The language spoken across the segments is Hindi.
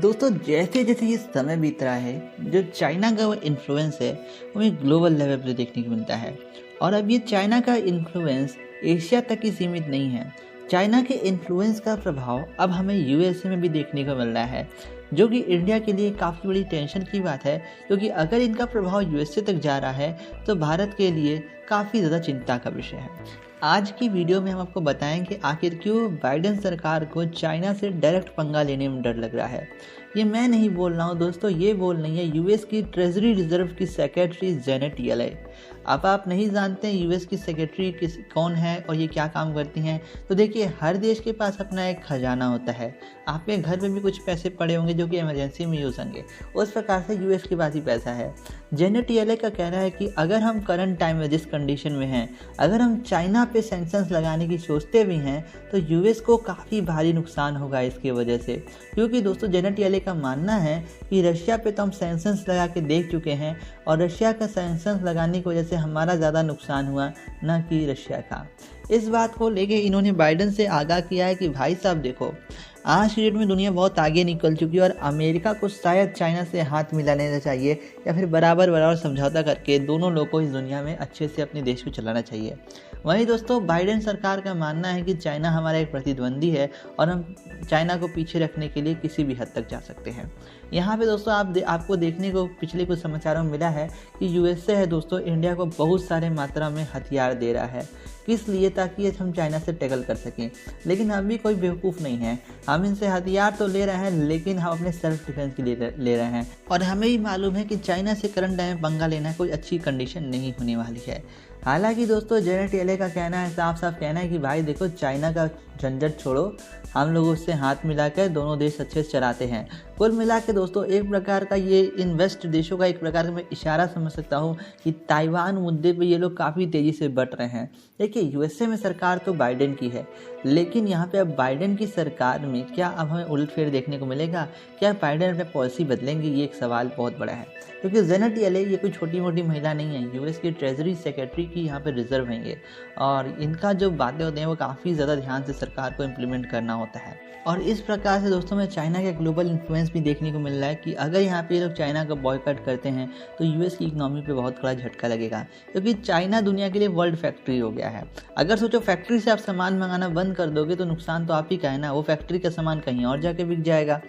दोस्तों जैसे जैसे ये समय बीत रहा है, जो चाइना का वो इन्फ्लुएंस है वो एक ग्लोबल लेवल पे देखने को मिलता है। और अब ये चाइना का इन्फ्लुएंस एशिया तक ही सीमित नहीं है। चाइना के इन्फ्लुएंस का प्रभाव अब हमें यूएसए में भी देखने को मिल रहा है, जो कि इंडिया के लिए काफ़ी बड़ी टेंशन की बात है, क्योंकि अगर इनका प्रभाव यूएसए तक जा रहा है तो भारत के लिए काफ़ी ज़्यादा चिंता का विषय है। आज की वीडियो में हम आपको बताएं कि आखिर क्यों बाइडेन सरकार को चाइना से डायरेक्ट पंगा लेने में डर लग रहा है। ये मैं नहीं बोल रहा हूँ दोस्तों, ये बोल रही है यूएस की ट्रेजरी रिजर्व की सेक्रेटरी जेनेट येलेन। अब आप नहीं जानते हैं यूएस की सेक्रेटरी कौन है और ये क्या काम करती हैं, तो देखिए हर देश के पास अपना एक खजाना होता है। आपके घर में भी कुछ पैसे पड़े होंगे जो कि इमरजेंसी में यूज़ होंगे, उस प्रकार से यूएस के पास ही पैसा है। जेनेट येलेन का कहना है कि अगर हम करंट टाइम में जिस कंडीशन में हैं, अगर हम चाइना पे सैंक्शंस लगाने की सोचते भी हैं तो यूएस को काफ़ी भारी नुकसान होगा इसकी वजह से। क्योंकि दोस्तों जेनेट येलेन का मानना है कि रशिया पे तो हम सैंक्शंस लगा के देख चुके हैं और रशिया का सैंक्शंस लगाने की वजह से हमारा ज़्यादा नुकसान हुआ, ना कि रशिया का। इस बात को लेके इन्होंने बाइडेन से आगाह किया है कि भाई साहब देखो, आज की डेट में दुनिया बहुत आगे निकल चुकी है और अमेरिका को शायद चाइना से हाथ मिला लेना चाहिए या फिर बराबर बराबर समझौता करके दोनों लोगों को इस दुनिया में अच्छे से अपने देश को चलाना चाहिए। वहीं दोस्तों बाइडेन सरकार का मानना है कि चाइना हमारा एक प्रतिद्वंदी है और हम चाइना को पीछे रखने के लिए किसी भी हद तक जा सकते हैं। यहाँ पे दोस्तों आपको देखने को पिछले कुछ समाचारों में मिला है कि यूएसए है दोस्तों इंडिया को बहुत सारे मात्रा में हथियार दे रहा है। किस लिए? ताकि हम चाइना से टैकल कर सकें। लेकिन हम भी कोई बेवकूफ़ नहीं है, हम इनसे हथियार तो ले रहे हैं लेकिन हम अपने सेल्फ डिफेंस के लिए ले रहे हैं। और हमें भी मालूम है कि चाइना से करंट टाइम में पंगा लेना कोई अच्छी कंडीशन नहीं होने वाली है। हालांकि दोस्तों जेनेट येलेन का कहना है, साफ साफ कहना है कि भाई देखो चाइना का झंझट छोड़ो, हम लोग उससे हाथ मिलाकर दोनों देश अच्छे से चलाते हैं। कुल मिला के दोस्तों एक प्रकार का ये इन वेस्ट देशों का एक प्रकार का मैं इशारा समझ सकता हूँ कि ताइवान मुद्दे पे ये लोग काफ़ी तेज़ी से बढ़ रहे हैं। देखिए यूएसए में सरकार तो बाइडेन की है, लेकिन यहाँ पे अब बाइडेन की सरकार में क्या अब हमें उलटफेर देखने को मिलेगा? क्या बाइडेन अपने पॉलिसी बदलेंगे? ये एक सवाल बहुत बड़ा है, क्योंकि जेनेट येलेन ये कोई छोटी मोटी महिला नहीं है, यूएस की ट्रेजरी सेक्रेटरी की यहाँ पे रिजर्व हैं और इनका जो बातें होती हैं वो काफ़ी ज़्यादा ध्यान से सरकार को इम्प्लीमेंट करना होता है। और इस प्रकार से दोस्तों में चाइना का ग्लोबल इन्फ्लुएंस भी देखने को मिल रहा है कि अगर यहाँ पे लोग चाइना का बॉयकॉट करते हैं तो यूएस की इकोनॉमी पे बहुत बड़ा झटका लगेगा, क्योंकि चाइना दुनिया के लिए वर्ल्ड फैक्ट्री हो गया है। अगर सोचो फैक्ट्री से आप सामान मंगाना बंद कर दोगे तो नुकसान तो आप ही का है ना, वो फैक्ट्री का सामान कहीं और जाके बिक जाएगा।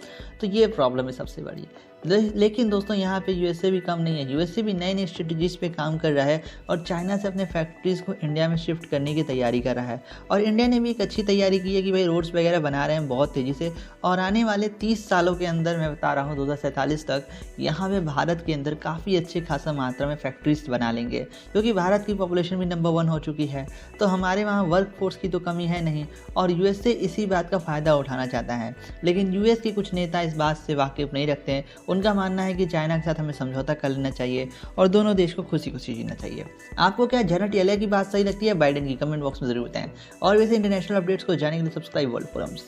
तो ये प्रॉब्लम है सबसे बड़ी। लेकिन दोस्तों यहाँ पे यूएसए भी कम नहीं है, यूएसए भी नई नई स्ट्रेटजीज पे काम कर रहा है और चाइना से अपने फैक्ट्रीज़ को इंडिया में शिफ्ट करने की तैयारी कर रहा है। और इंडिया ने भी एक अच्छी तैयारी की है कि भाई रोड्स वगैरह बना रहे हैं बहुत तेज़ी से, और आने वाले 30 सालों के अंदर मैं बता रहा हूँ 2047 तक यहाँ पे भारत के अंदर काफ़ी अच्छे खासा मात्रा में फैक्ट्रीज बना लेंगे, क्योंकि भारत की पॉपुलेशन भी नंबर 1 हो चुकी है, तो हमारे वहाँ वर्क फोर्स की तो कमी है नहीं। और यूएसए इसी बात का फ़ायदा उठाना चाहता है, लेकिन यूएस के कुछ नेता इस बात से वाकिफ नहीं रखते हैं। उनका मानना है कि चाइना के साथ हमें समझौता कर लेना चाहिए और दोनों देश को खुशी खुशी जीना चाहिए। आपको क्या जेनेट येलेन की बात सही लगती है बाइडेन की? कमेंट बॉक्स में जरूर बताएं। और वैसे इंटरनेशनल अपडेट्स को जानने के लिए सब्सक्राइब वर्ल्ड फोरम्स।